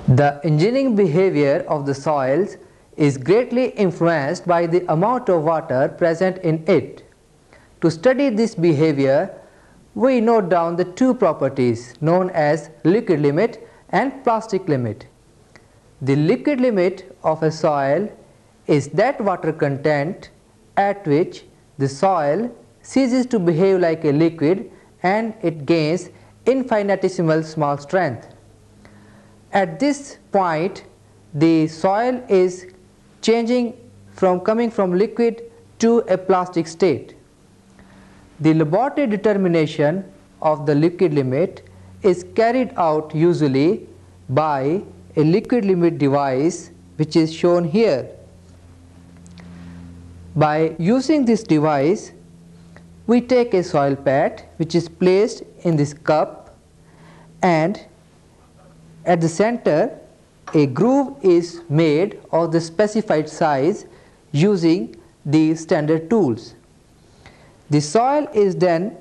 The engineering behavior of the soils is greatly influenced by the amount of water present in it. To study this behavior, we note down the two properties known as liquid limit and plastic limit. The liquid limit of a soil is that water content at which the soil ceases to behave like a liquid and it gains infinitesimal small strength. At this point, the soil is coming from liquid to a plastic state. The laboratory determination of the liquid limit is carried out usually by a liquid limit device, which is shown here. By using this device, we take a soil pad which is placed in this cup, and at the center a groove is made of the specified size using the standard tools. The soil is then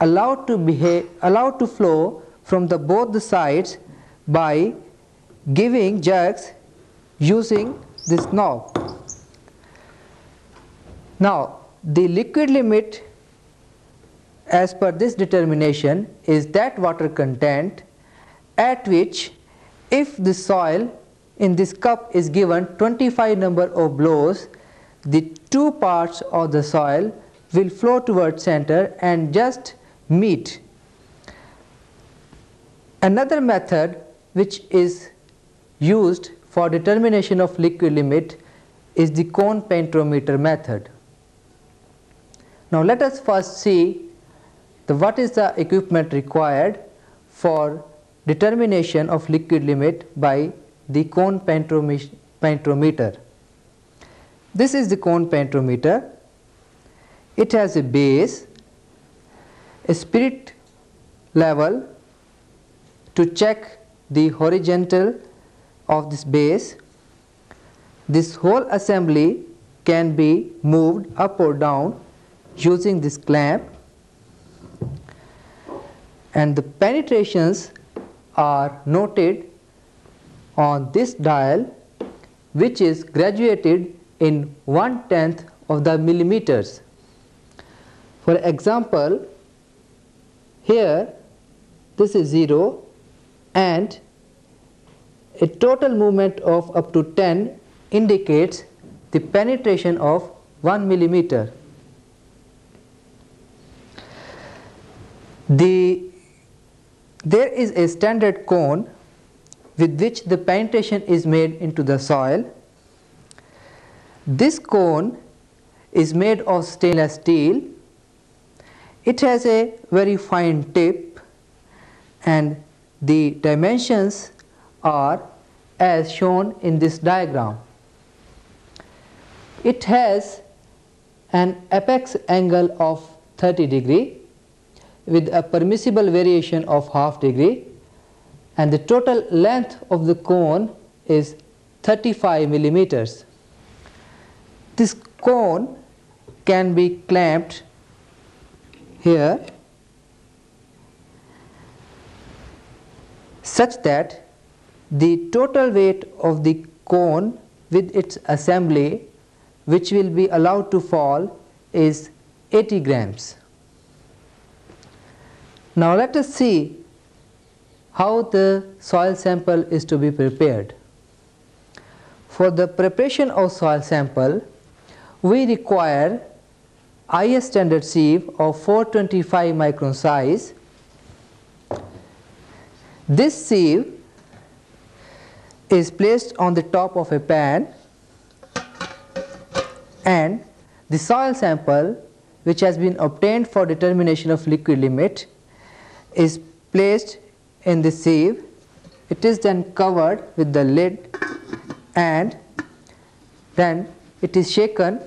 allowed to flow from both the sides by giving jerks using this knob. Now, the liquid limit as per this determination is that water content at which, if the soil in this cup is given 25 number of blows, the two parts of the soil will flow towards center and just meet. Another method which is used for determination of liquid limit is the cone penetrometer method. Now let us first see what is the equipment required for determination of liquid limit by the cone penetrometer. This is the cone penetrometer. It has a base, a spirit level to check the horizontal of this base. This whole assembly can be moved up or down using this clamp, and the penetrations are noted on this dial, which is graduated in 1/10 of the millimeters. For example, here this is 0 and a total movement of up to 10 indicates the penetration of 1 millimeter. There is a standard cone with which the penetration is made into the soil. This cone is made of stainless steel. It has a very fine tip, and the dimensions are as shown in this diagram. It has an apex angle of 30 degree with a permissible variation of ½ degree, and the total length of the cone is 35 millimeters. This cone can be clamped here such that the total weight of the cone with its assembly, which will be allowed to fall, is 80 grams. Now let us see how the soil sample is to be prepared. For the preparation of soil sample, we require IS standard sieve of 425 micron size. This sieve is placed on the top of a pan, and the soil sample, which has been obtained for determination of liquid limit, is placed in the sieve. It is then covered with the lid, and then it is shaken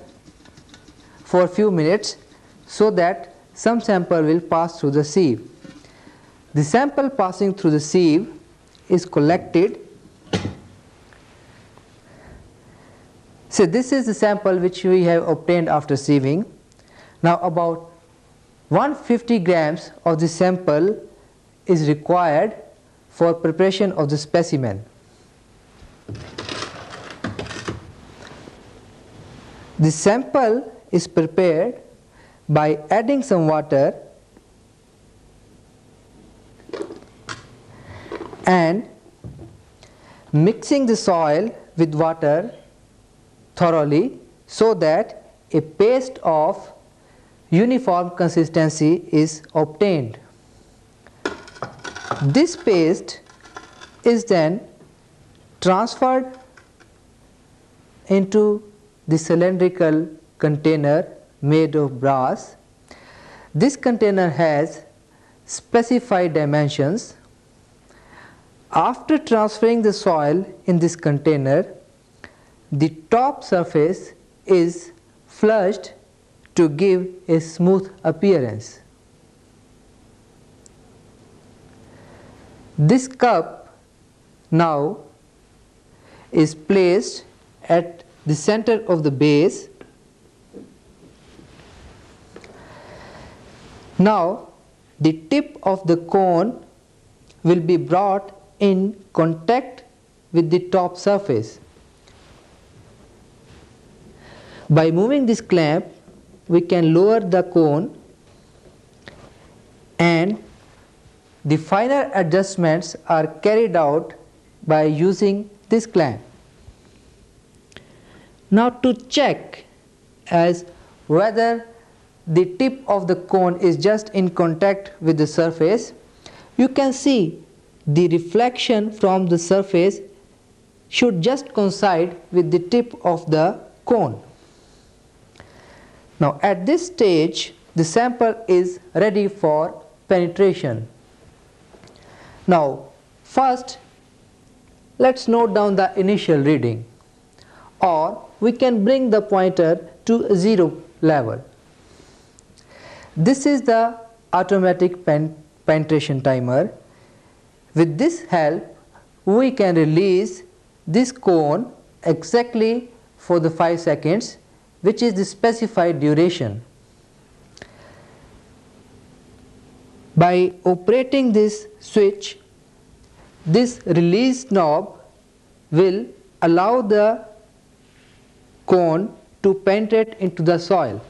for a few minutes so that some sample will pass through the sieve. The sample passing through the sieve is collected. So this is the sample which we have obtained after sieving. Now about 150 grams of the sample is required for preparation of the specimen. The sample is prepared by adding some water and mixing the soil with water thoroughly so that a paste of uniform consistency is obtained. This paste is then transferred into the cylindrical container made of brass. This container has specified dimensions. After transferring the soil in this container, the top surface is flushed to give a smooth appearance. This cup now is placed at the center of the base. Now the tip of the cone will be brought in contact with the top surface. By moving this clamp, we can lower the cone and the finer adjustments are carried out by using this clamp. Now to check as whether the tip of the cone is just in contact with the surface, you can see the reflection from the surface should just coincide with the tip of the cone. Now at this stage the sample is ready for penetration. Now first let's note down the initial reading, or we can bring the pointer to 0 level. This is the automatic penetration timer. With this help we can release this cone exactly for the 5 seconds, which is the specified duration. By operating this switch, this release knob will allow the cone to penetrate into the soil.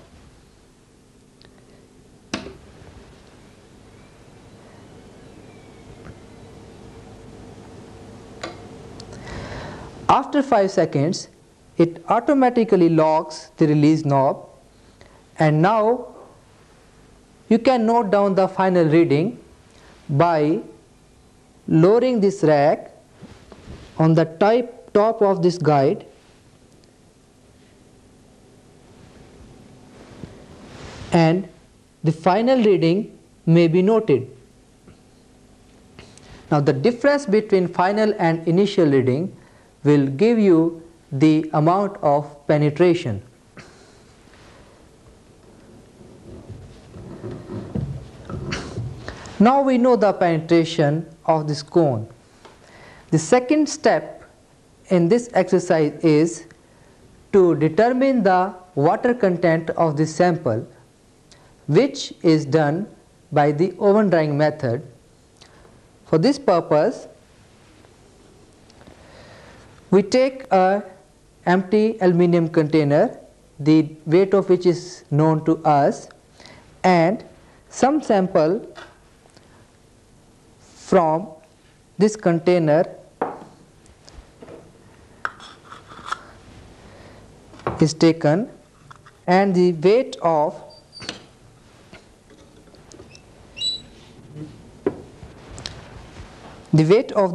After 5 seconds, it automatically locks the release knob, and now you can note down the final reading by lowering this rack on the top of this guide and the final reading may be noted. Now the difference between final and initial reading will give you the amount of penetration. Now we know the penetration of this cone. The second step in this exercise is to determine the water content of this sample, which is done by the oven drying method. For this purpose, we take a empty aluminum container, the weight of which is known to us, and some sample from this container is taken, and the weight of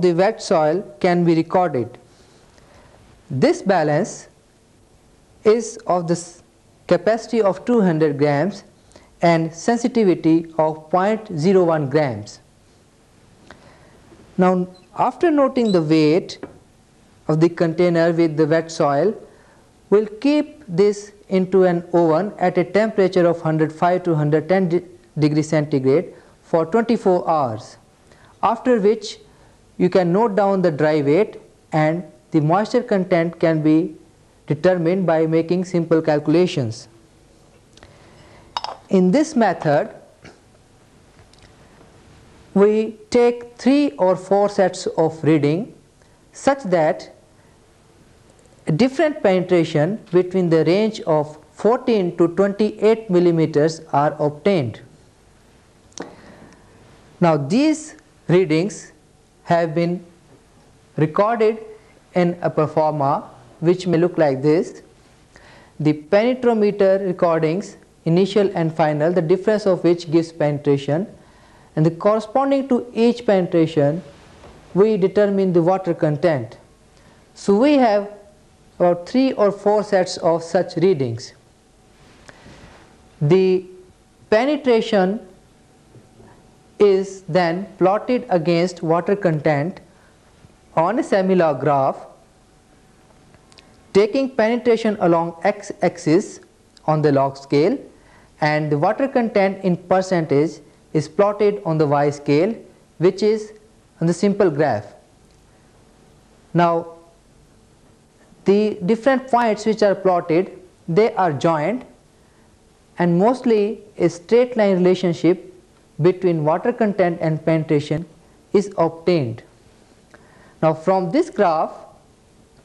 the wet soil can be recorded. This balance is of the capacity of 200 grams and sensitivity of 0.01 grams. Now after noting the weight of the container with the wet soil, we'll keep this into an oven at a temperature of 105 to 110 degrees centigrade for 24 hours, after which you can note down the dry weight and the moisture content can be determined by making simple calculations. In this method, we take 3 or 4 sets of reading such that different penetration between the range of 14 to 28 millimeters are obtained. Now these readings have been recorded in a proforma which may look like this. The penetrometer recordings, initial and final, the difference of which gives penetration, and the corresponding to each penetration we determine the water content. So we have about 3 or 4 sets of such readings. The penetration is then plotted against water content on a semi-log graph, taking penetration along x-axis on the log scale, and the water content in percentage is plotted on the y scale, which is on the simple graph. Now the different points which are plotted, they are joined, and mostly a straight line relationship between water content and penetration is obtained. Now from this graph,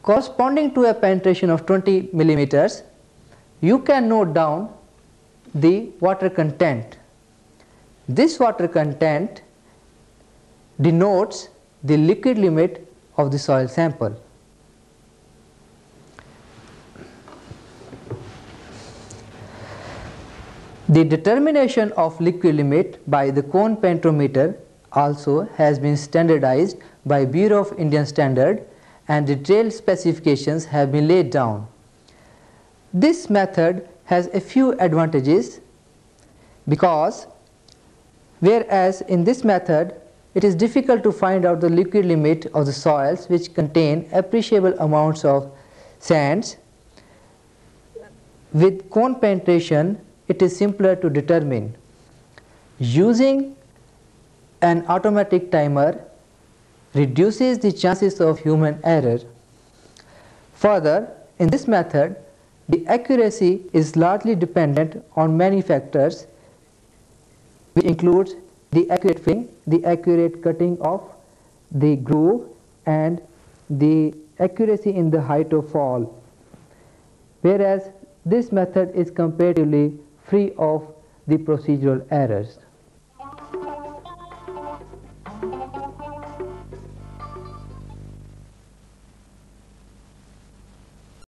corresponding to a penetration of 20 millimeters, you can note down the water content. This water content denotes the liquid limit of the soil sample. The determination of liquid limit by the cone penetrometer also has been standardized by Bureau of Indian Standard, and detailed specifications have been laid down. This method has a few advantages, because whereas in this method it is difficult to find out the liquid limit of the soils which contain appreciable amounts of sands, with cone penetration it is simpler to determine. Using an automatic timer reduces the chances of human error. Further, in this method, the accuracy is largely dependent on many factors, which includes the accurate filling, the accurate cutting of the groove, and the accuracy in the height of fall, whereas this method is comparatively free of the procedural errors.